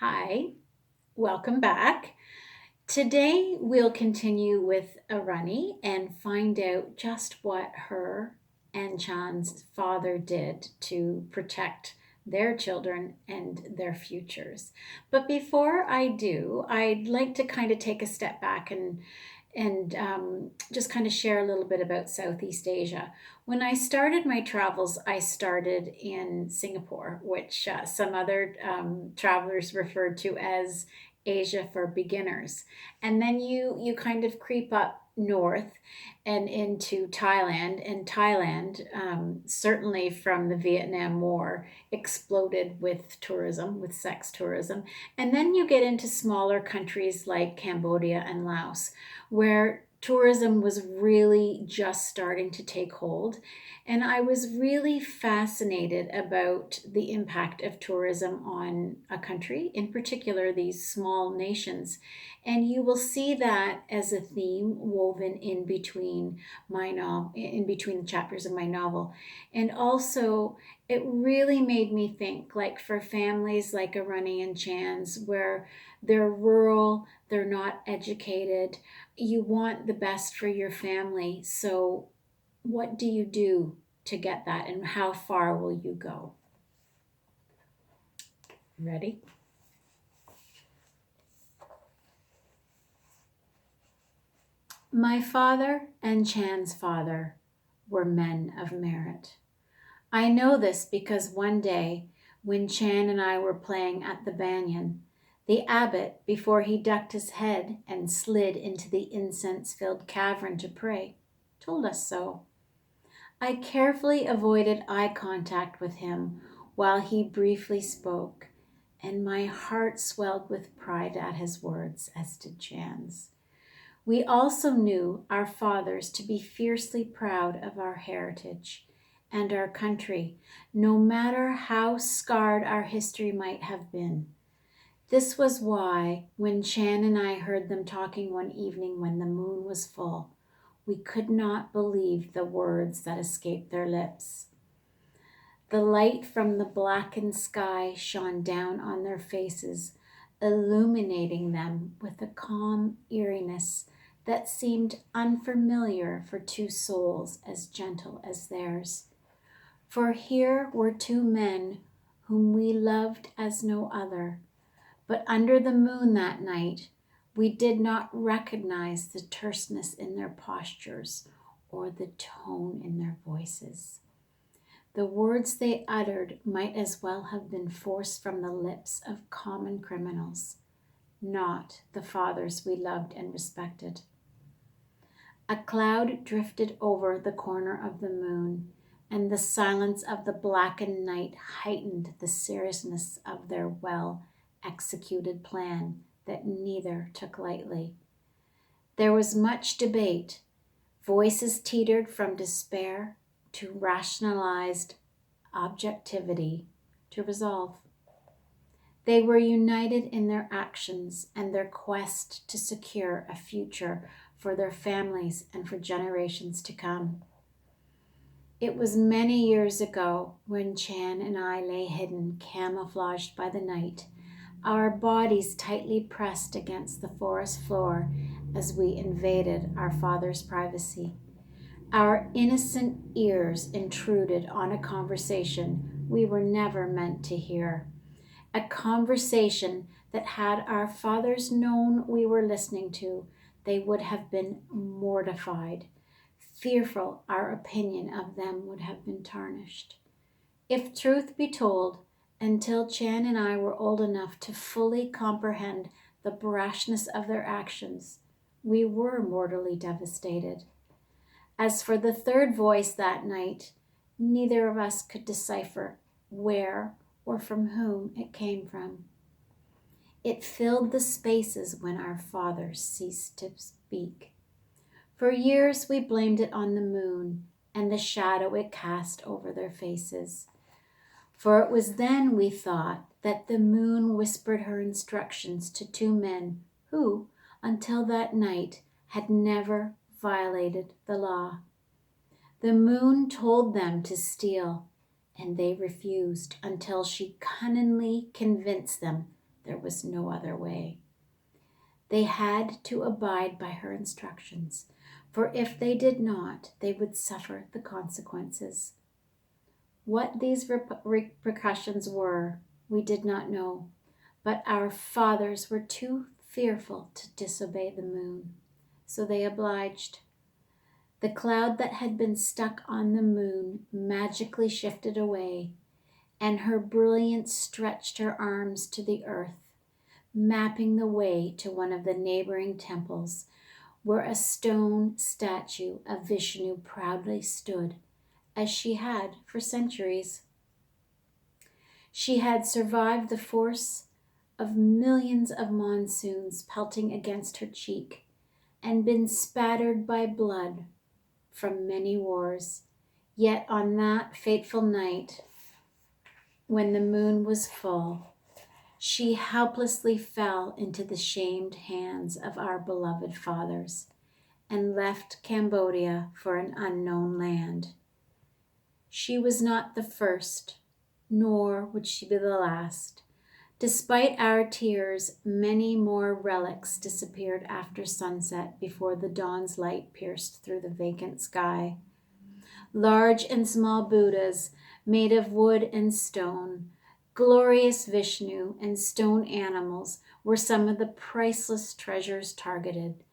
Hi, welcome back. Today we'll continue with Arunny and find out just what her and Chan's father did to protect their children and their futures. But before I do, I'd like to kind of take a step back and just kind of share a little bit about Southeast Asia. When I started my travels, I started in Singapore, which some other travelers referred to as Asia for beginners. And then you kind of creep up north and into Thailand. And Thailand, certainly from the Vietnam War, exploded with tourism, with sex tourism. And then you get into smaller countries like Cambodia and Laos, where tourism was really just starting to take hold. And I was really fascinated about the impact of tourism on a country, in particular these small nations. And you will see that as a theme woven in between in between the chapters of my novel. And also, it really made me think, like for families like Arunny and Chan's, where they're rural, they're not educated, you want the best for your family. So, what do you do to get that, and how far will you go? Ready? My father and Chan's father were men of merit. I know this because one day, when Chan and I were playing at the banyan, the abbot, before he ducked his head and slid into the incense filled cavern to pray, told us so. I carefully avoided eye contact with him while he briefly spoke, and my heart swelled with pride at his words, as did Chan's. We also knew our fathers to be fiercely proud of our heritage and our country, no matter how scarred our history might have been. This was why, when Chan and I heard them talking one evening when the moon was full, we could not believe the words that escaped their lips. The light from the blackened sky shone down on their faces, illuminating them with a calm eeriness that seemed unfamiliar for two souls as gentle as theirs. For here were two men whom we loved as no other, but under the moon that night, we did not recognize the terseness in their postures or the tone in their voices. The words they uttered might as well have been forced from the lips of common criminals, not the fathers we loved and respected. A cloud drifted over the corner of the moon, and the silence of the blackened night heightened the seriousness of their well executed plan that neither took lightly. There was much debate. Voices teetered from despair to rationalized objectivity to resolve. They were united in their actions and their quest to secure a future for their families and for generations to come. It was many years ago when Chan and I lay hidden, camouflaged by the night, our bodies tightly pressed against the forest floor as we invaded our father's privacy. Our innocent ears intruded on a conversation we were never meant to hear. A conversation that, had our fathers known we were listening to, they would have been mortified, fearful our opinion of them would have been tarnished. If truth be told, until Chan and I were old enough to fully comprehend the brashness of their actions, we were mortally devastated. As for the third voice that night, neither of us could decipher where or from whom it came from. It filled the spaces when our fathers ceased to speak. For years we blamed it on the moon and the shadow it cast over their faces. For it was then we thought that the moon whispered her instructions to two men who, until that night, had never violated the law. The moon told them to steal, and they refused until she cunningly convinced them There was no other way. They had to abide by her instructions, for if they did not, they would suffer the consequences. What these repercussions were, we did not know, but our fathers were too fearful to disobey the moon, so they obliged. The cloud that had been stuck on the moon magically shifted away, and her brilliance stretched her arms to the earth, mapping the way to one of the neighboring temples, where a stone statue of Vishnu proudly stood, as she had for centuries. She had survived the force of millions of monsoons pelting against her cheek, and been spattered by blood from many wars. Yet on that fateful night, when the moon was full, she helplessly fell into the shamed hands of our beloved fathers and left Cambodia for an unknown land. She was not the first, nor would she be the last. Despite our tears, many more relics disappeared after sunset before the dawn's light pierced through the vacant sky. Large and small Buddhas made of wood and stone, glorious Vishnu and stone animals were some of the priceless treasures targeted.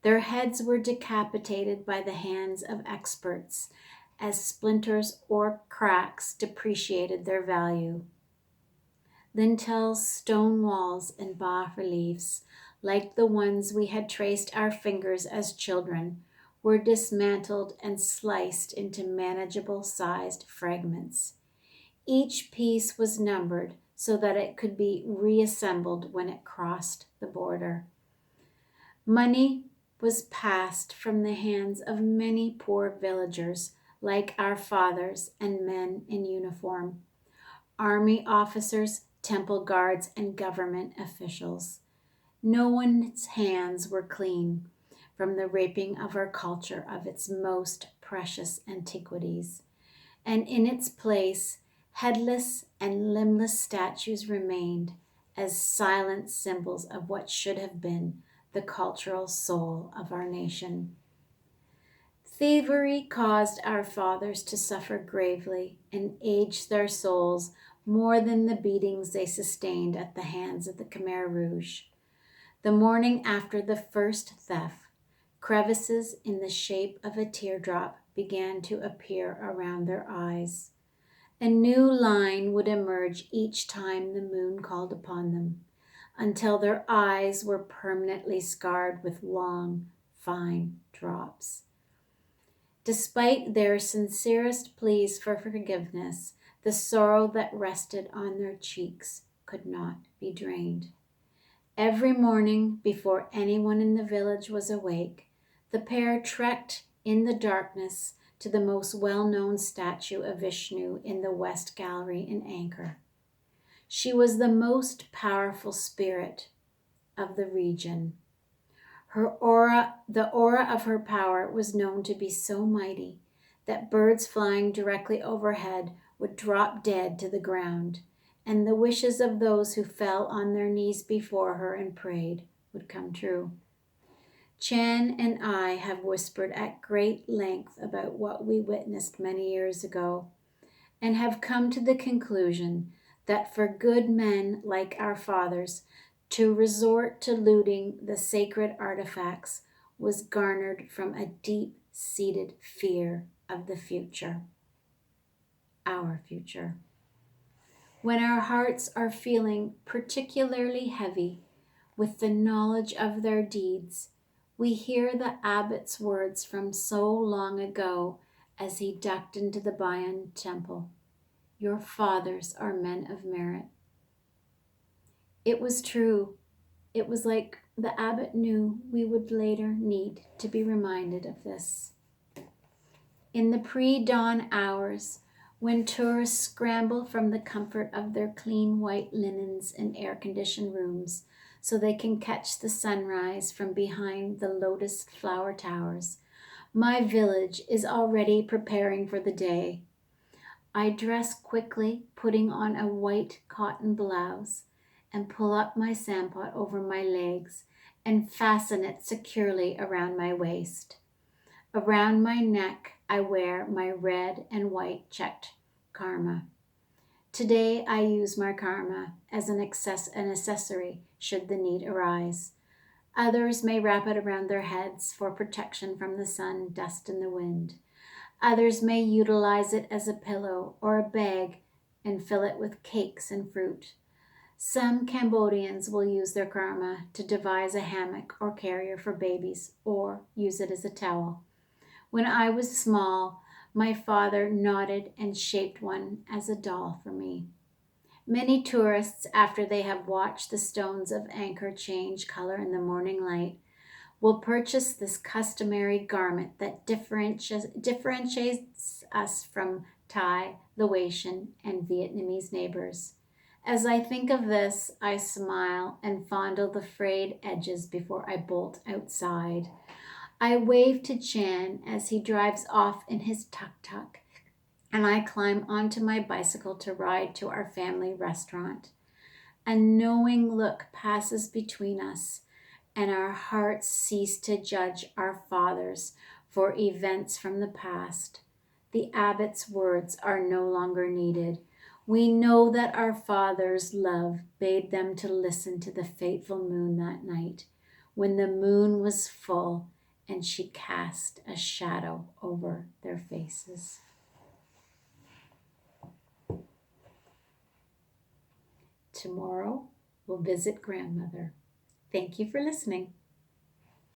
Their heads were decapitated by the hands of experts as splinters or cracks depreciated their value. Lintels, stone walls, and bas-reliefs, like the ones we had traced our fingers as children, were dismantled and sliced into manageable sized fragments. Each piece was numbered so that it could be reassembled when it crossed the border. Money was passed from the hands of many poor villagers like our fathers and men in uniform, army officers, temple guards, and government officials. No one's hands were clean from the raping of our culture of its most precious antiquities, and in its place, headless and limbless statues remained as silent symbols of what should have been the cultural soul of our nation. Thievery caused our fathers to suffer gravely and aged their souls more than the beatings they sustained at the hands of the Khmer Rouge. The morning after the first theft, crevices in the shape of a teardrop began to appear around their eyes. A new line would emerge each time the moon called upon them, until their eyes were permanently scarred with long, fine drops. Despite their sincerest pleas for forgiveness, the sorrow that rested on their cheeks could not be drained. Every morning, before anyone in the village was awake, the pair trekked in the darkness to the most well-known statue of Vishnu in the West Gallery in Angkor. She was the most powerful spirit of the region. The aura of her power was known to be so mighty that birds flying directly overhead would drop dead to the ground, and the wishes of those who fell on their knees before her and prayed would come true. Chann and I have whispered at great length about what we witnessed many years ago, and have come to the conclusion that for good men like our fathers, to resort to looting the sacred artifacts was garnered from a deep-seated fear of the future, our future. When our hearts are feeling particularly heavy with the knowledge of their deeds, we hear the abbot's words from so long ago as he ducked into the Bayon temple. Your fathers are men of merit. It was true. It was like the abbot knew we would later need to be reminded of this. In the pre-dawn hours, when tourists scramble from the comfort of their clean white linens and air-conditioned rooms so they can catch the sunrise from behind the lotus flower towers, my village is already preparing for the day. I dress quickly, putting on a white cotton blouse and pull up my sandpot over my legs and fasten it securely around my waist. Around my neck, I wear my red and white checked karma. Today, I use my karma as an accessory should the need arise. Others may wrap it around their heads for protection from the sun, dust, and the wind. Others may utilize it as a pillow or a bag and fill it with cakes and fruit. Some Cambodians will use their karma to devise a hammock or carrier for babies or use it as a towel. When I was small, my father knotted and shaped one as a doll for me. Many tourists, after they have watched the stones of Angkor change color in the morning light, will purchase this customary garment that differentiates us from Thai, Laotian, and Vietnamese neighbors. As I think of this, I smile and fondle the frayed edges before I bolt outside. I wave to Chan as he drives off in his tuk-tuk, and I climb onto my bicycle to ride to our family restaurant. A knowing look passes between us, and our hearts cease to judge our fathers for events from the past. The abbot's words are no longer needed. We know that our fathers' love bade them to listen to the fateful moon that night, when the moon was full and she cast a shadow over their faces. Tomorrow we'll visit grandmother. Thank you for listening.